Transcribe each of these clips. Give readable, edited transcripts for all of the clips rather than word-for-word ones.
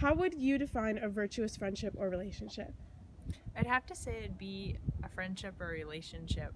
How would you define a virtuous friendship or relationship? I'd have to say it'd be a friendship or relationship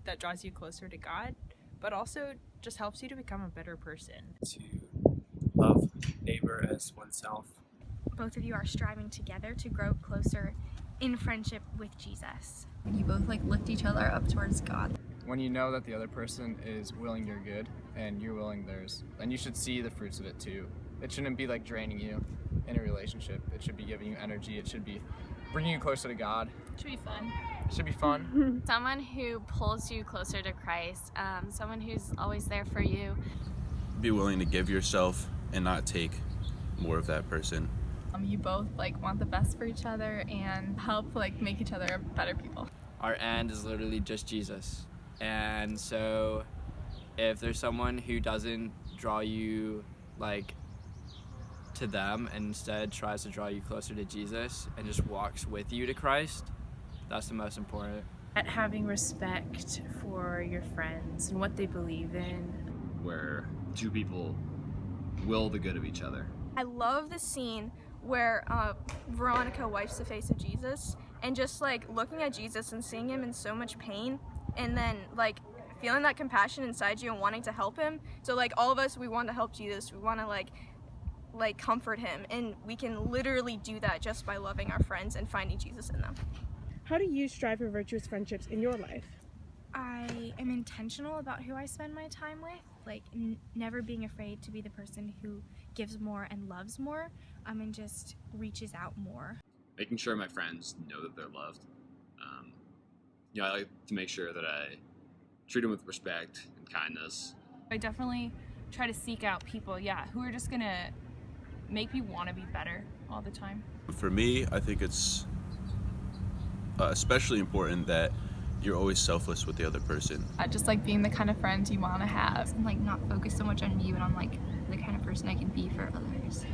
that draws you closer to God, but also just helps you to become a better person. To love neighbor as oneself. Both of you are striving together to grow closer in friendship with Jesus. You both lift each other up towards God. When you know that the other person is willing your good and you're willing theirs, then you should see the fruits of it too. It shouldn't be draining you in a relationship. It should be giving you energy. It should be bringing you closer to God. It should be fun. It should be fun. Someone who pulls you closer to Christ, someone who's always there for you. Be willing to give yourself and not take more of that person. You both want the best for each other and help make each other better people. Our end is literally just Jesus. And so if there's someone who doesn't draw you to them and instead tries to draw you closer to Jesus and just walks with you to Christ, that's the most important. At having respect for your friends and what they believe in. Where two people will the good of each other. I love the scene where Veronica wipes the face of Jesus and just looking at Jesus and seeing him in so much pain and then feeling that compassion inside you and wanting to help him. So all of us, we want to help Jesus. We want to comfort him, and we can literally do that just by loving our friends and finding Jesus in them. How do you strive for virtuous friendships in your life? I am intentional about who I spend my time with, never being afraid to be the person who gives more and loves more, and just reaches out more. Making sure my friends know that they're loved. I like to make sure that I treat them with respect and kindness. I definitely try to seek out people, who are just gonna make me want to be better all the time. For me, I think it's especially important that you're always selfless with the other person. Just being the kind of friend you want to have. And not focus so much on you and on the kind of person I can be for others.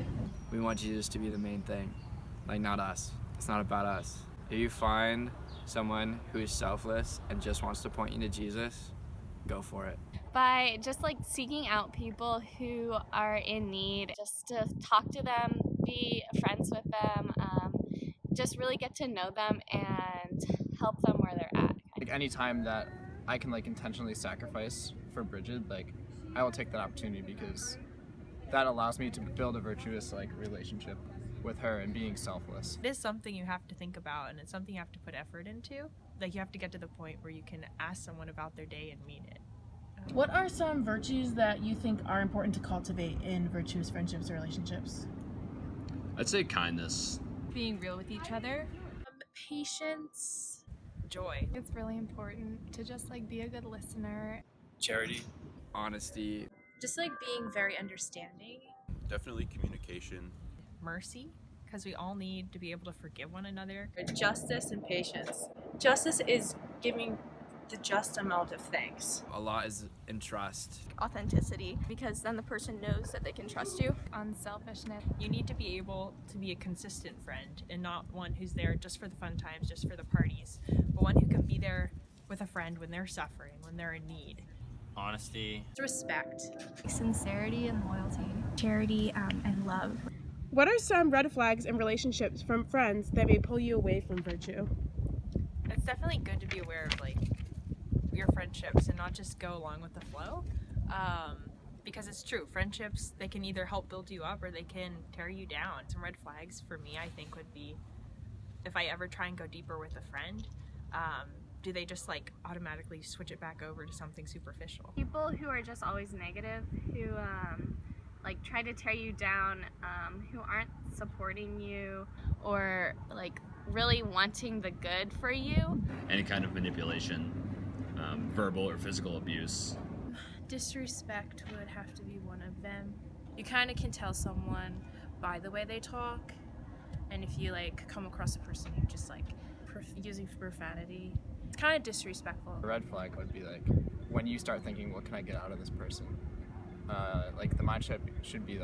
We want Jesus to be the main thing, not us. It's not about us. If you find someone who is selfless and just wants to point you to Jesus, go for it. By just seeking out people who are in need, just to talk to them, be friends with them, just really get to know them and help them where they're at. Any time that I can intentionally sacrifice for Bridget, I will take that opportunity because that allows me to build a virtuous relationship with her and being selfless. It is something you have to think about, and it's something you have to put effort into. You have to get to the point where you can ask someone about their day and mean it. What are some virtues that you think are important to cultivate in virtuous friendships or relationships? I'd say kindness. Being real with each other. Patience. Joy. It's really important to just be a good listener. Charity. Honesty. Just being very understanding. Definitely communication. Mercy, because we all need to be able to forgive one another. Justice and patience. Justice is giving the just amount of thanks. A lot is in trust. Authenticity, because then the person knows that they can trust you. Unselfishness. You need to be able to be a consistent friend and not one who's there just for the fun times, just for the parties, but one who can be there with a friend when they're suffering, when they're in need. Honesty. Respect. Sincerity and loyalty. Charity and love. What are some red flags in relationships from friends that may pull you away from virtue? It's definitely good to be aware of your friendships and not just go along with the flow, because it's true, friendships, they can either help build you up or they can tear you down. Some red flags for me, I think, would be if I ever try and go deeper with a friend, do they just automatically switch it back over to something superficial? People who are just always negative, who try to tear you down, who aren't supporting you or really wanting the good for you. Any kind of manipulation, verbal or physical abuse. Disrespect would have to be one of them. You kind of can tell someone by the way they talk, and if you come across a person who just using profanity, it's kind of disrespectful. A red flag would be when you start thinking, what can I get out of this person? The mindset should be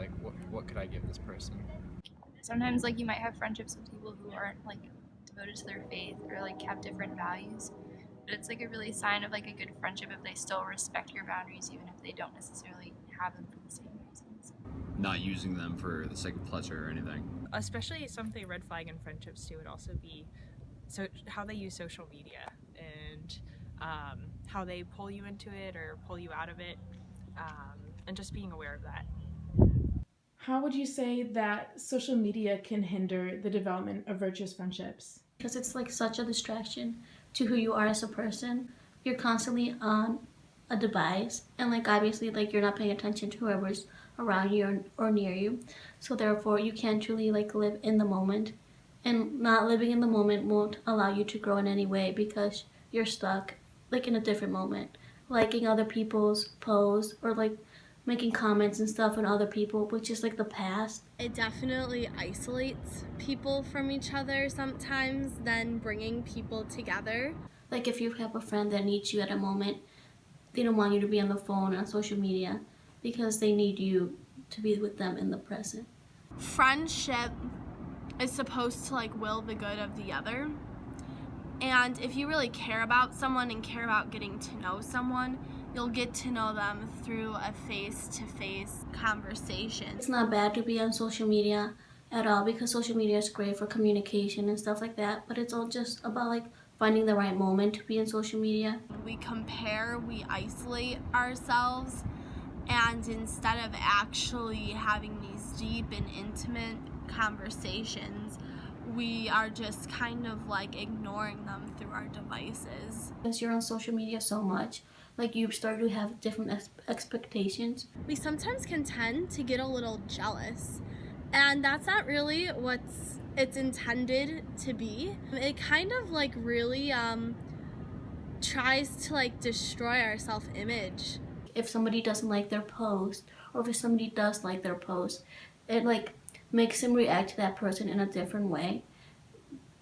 what could I give this person? Sometimes you might have friendships with people who aren't devoted to their faith or have different values. But it's a really sign of a good friendship if they still respect your boundaries even if they don't necessarily have them for the same reasons. not using them for the sake of pleasure or anything. Especially something red flag in friendships too would also be how they use social media and how they pull you into it or pull you out of it, and just being aware of that. How would you say that social media can hinder the development of virtuous friendships? Because it's like such a distraction to who you are as a person. You're constantly on a device, and like obviously like you're not paying attention to whoever's around you or near you. So therefore you can't truly like live in the moment. And not living in the moment won't allow you to grow in any way because you're stuck like in a different moment. Liking other people's posts or like making comments and stuff on other people, which is like the past. It definitely isolates people from each other sometimes than bringing people together. Like if you have a friend that needs you at a moment, they don't want you to be on the phone or on social media because they need you to be with them in the present. Friendship is supposed to like will the good of the other. And if you really care about someone and care about getting to know someone, you'll get to know them through a face-to-face conversation. It's not bad to be on social media at all because social media is great for communication and stuff like that, but it's all just about like finding the right moment to be on social media. We compare, we isolate ourselves, and instead of actually having these deep and intimate conversations, we are just kind of like ignoring them through our devices. Because you're on social media so much, like you start to have different expectations. We sometimes can tend to get a little jealous, and that's not really what's it's intended to be. It kind of like really tries to like destroy our self-image. If somebody doesn't like their post, or if somebody does like their post, it like makes them react to that person in a different way,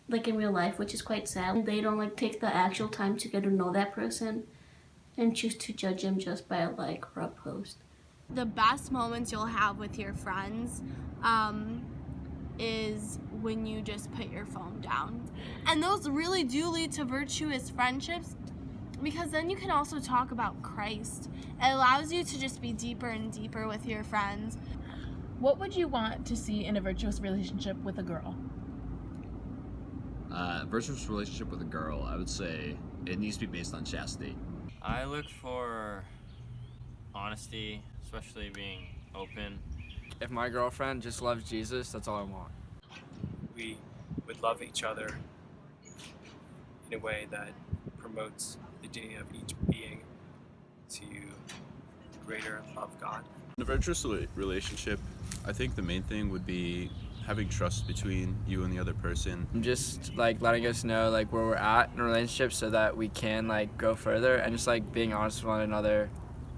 like in real life, which is quite sad. They don't like take the actual time to get to know that person and choose to judge them just by a like or a post. The best moments you'll have with your friends is when you just put your phone down. And those really do lead to virtuous friendships because then you can also talk about Christ. It allows you to just be deeper and deeper with your friends. What would you want to see in a virtuous relationship with a girl? Virtuous relationship with a girl, I would say it needs to be based on chastity. I look for honesty, especially being open. If my girlfriend just loves Jesus, that's all I want. We would love each other in a way that promotes the dignity of each being to greater love God. In a virtuous relationship, I think the main thing would be having trust between you and the other person. Just like letting us know like where we're at in a relationship so that we can like go further, and just like being honest with one another,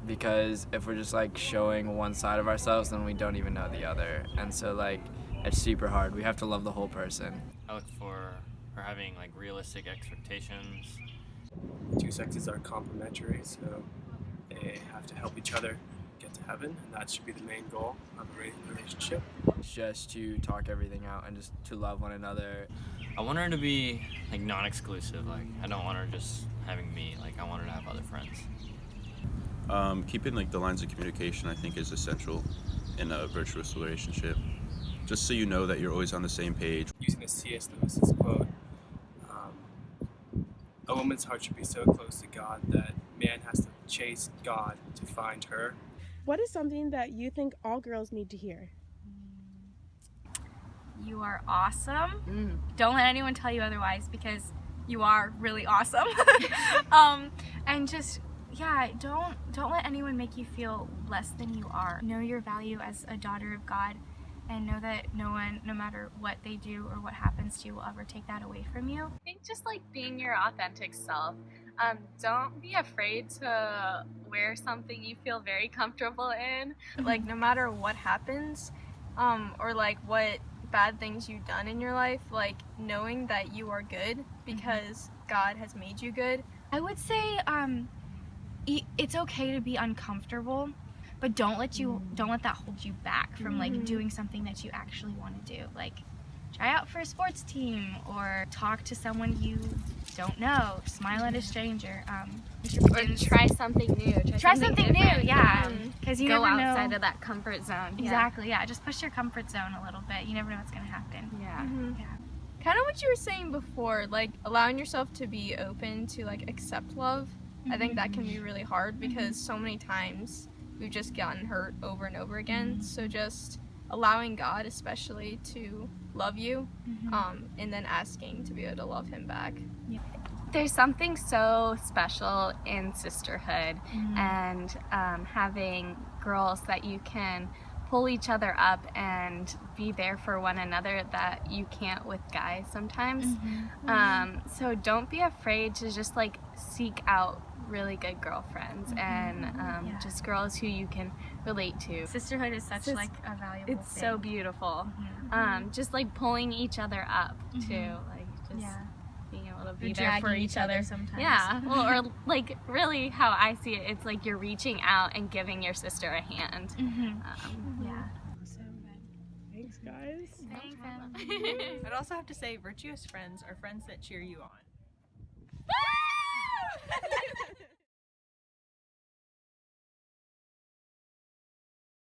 because if we're just like showing one side of ourselves, then we don't even know the other, and so like it's super hard. We have to love the whole person. I look for having like realistic expectations. Two sexes are complementary, so they have to help each other get to heaven, and that should be the main goal of a relationship. Just to talk everything out and just to love one another. I want her to be like non-exclusive. Like I don't want her just having me. Like I want her to have other friends. Keeping like the lines of communication, I think, is essential in a virtuous relationship. Just so you know that you're always on the same page. Using the C.S. Lewis's quote, a woman's heart should be so close to God that man has to chase God to find her. What is something that you think all girls need to hear? You are awesome. Don't let anyone tell you otherwise because you are really awesome. And just, yeah, don't let anyone make you feel less than you are. Know your value as a daughter of God, and know that no one, no matter what they do or what happens to you, will ever take that away from you. I think just like being your authentic self. Don't be afraid to wear something you feel very comfortable in. Like no matter what happens, or like what bad things you've done in your life, like knowing that you are good because God has made you good. I would say it's okay to be uncomfortable, but don't let that hold you back from like doing something that you actually want to do. Like try out for a sports team or talk to someone you don't know, smile at a stranger. Or try something new. Try something new, different. yeah. Because you Go never know. outside of that comfort zone. Exactly, yeah. Just push your comfort zone a little bit. You never know what's going to happen. Yeah. Yeah. Kind of what you were saying before, like allowing yourself to be open to like accept love. I think that can be really hard because so many times we've just gotten hurt over and over again. So just allowing God especially to love you, and then asking to be able to love him back. There's something so special in sisterhood and having girls that you can pull each other up and be there for one another that you can't with guys sometimes. So don't be afraid to just like seek out really good girlfriends and just girls who you can relate to. Sisterhood is such like a valuable It's thing. so beautiful. Just like pulling each other up too, like just being able to be Or there for dragging each other sometimes. Yeah, well, or like really how I see it, it's like you're reaching out and giving your sister a hand. Yeah. Thanks, guys. Thanks. I'd also have to say virtuous friends are friends that cheer you on.